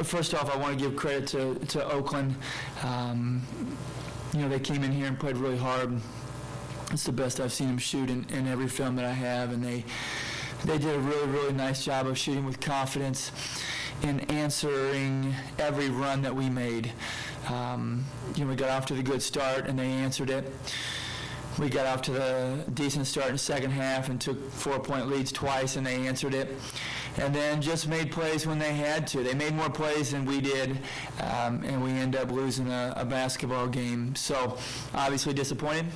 First off, I want to give credit to Oakland. They came in here and played really hard. It's the best I've seen them shoot in every film that I have, and they did a really, really nice job of shooting with confidence and answering every run that we made. We got off to the good start, and they answered it. We got off to the decent start in the second half and took 4-point leads twice, and they answered it. And then just made plays when they had to. They made more plays than we did, and we ended up losing a basketball game. So obviously disappointed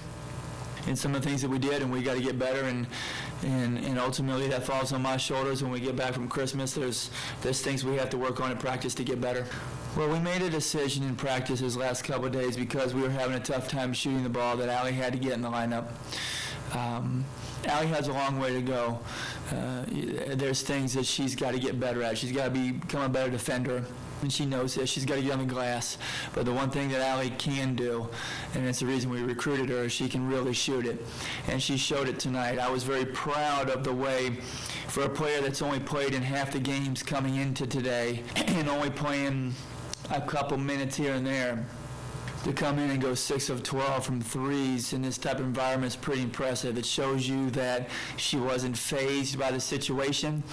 in some of the things that we did, and we got to get better, and ultimately that falls on my shoulders. When we get back from Christmas, there's things we have to work on in practice to get better. Well, we made a decision in practice this last couple of days because we were having a tough time shooting the ball that Allie had to get in the lineup. Allie has a long way to go. There's things that she's got to get better at. She's got to become a better defender, and she knows this. She's got to get on the glass. But the one thing that Allie can do, and it's the reason we recruited her, is she can really shoot it. And she showed it tonight. I was very proud of the way, for a player that's only played in half the games coming into today and only playing a couple minutes here and there, to come in and go 6 of 12 from threes in this type of environment is pretty impressive. It shows you that she wasn't fazed by the situation,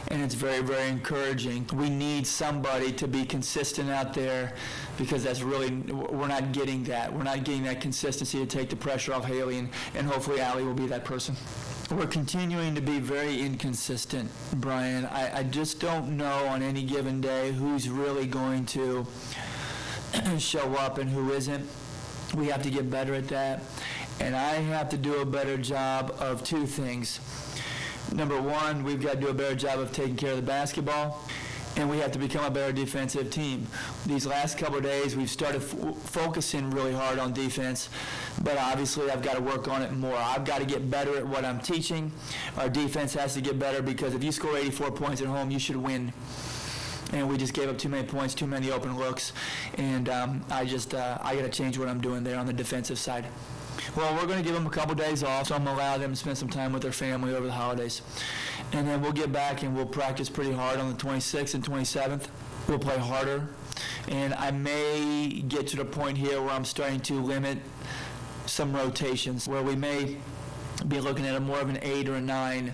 and it's very, very encouraging. We need somebody to be consistent out there, because that's really, we're not getting that. We're not getting that consistency to take the pressure off Haley, and hopefully Allie will be that person. We're continuing to be very inconsistent, Brian. I just don't know on any given day who's really going to show up and who isn't. We have to get better at that. And I have to do a better job of two things. Number one, we've got to do a better job of taking care of the basketball, and we have to become a better defensive team. These last couple of days, we've started focusing really hard on defense, but obviously I've got to work on it more. I've got to get better at what I'm teaching. Our defense has to get better, because if you score 84 points at home, you should win. And we just gave up too many points, too many open looks, and I got to change what I'm doing there on the defensive side. Well, we're going to give them a couple days off, so I'm going to allow them to spend some time with their family over the holidays. And then we'll get back and we'll practice pretty hard on the 26th and 27th. We'll play harder, and I may get to the point here where I'm starting to limit some rotations, where we may be looking at more of an 8 or a 9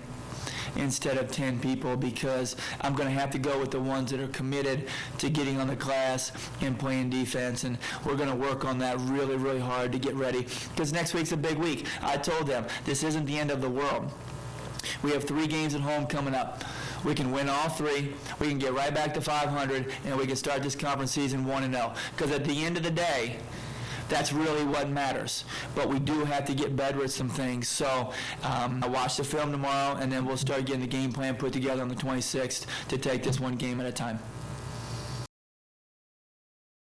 instead of 10 people, because I'm going to have to go with the ones that are committed to getting on the glass and playing defense, and we're going to work on that really, really hard to get ready, because next week's a big week. I told them this isn't the end of the world. We have 3 games at home coming up. We can win all 3, we can get right back to 500, and we can start this conference season 1-0, because at the end of the day, that's really what matters. But we do have to get better at some things. So I'll watch the film tomorrow, and then we'll start getting the game plan put together on the 26th to take this one game at a time.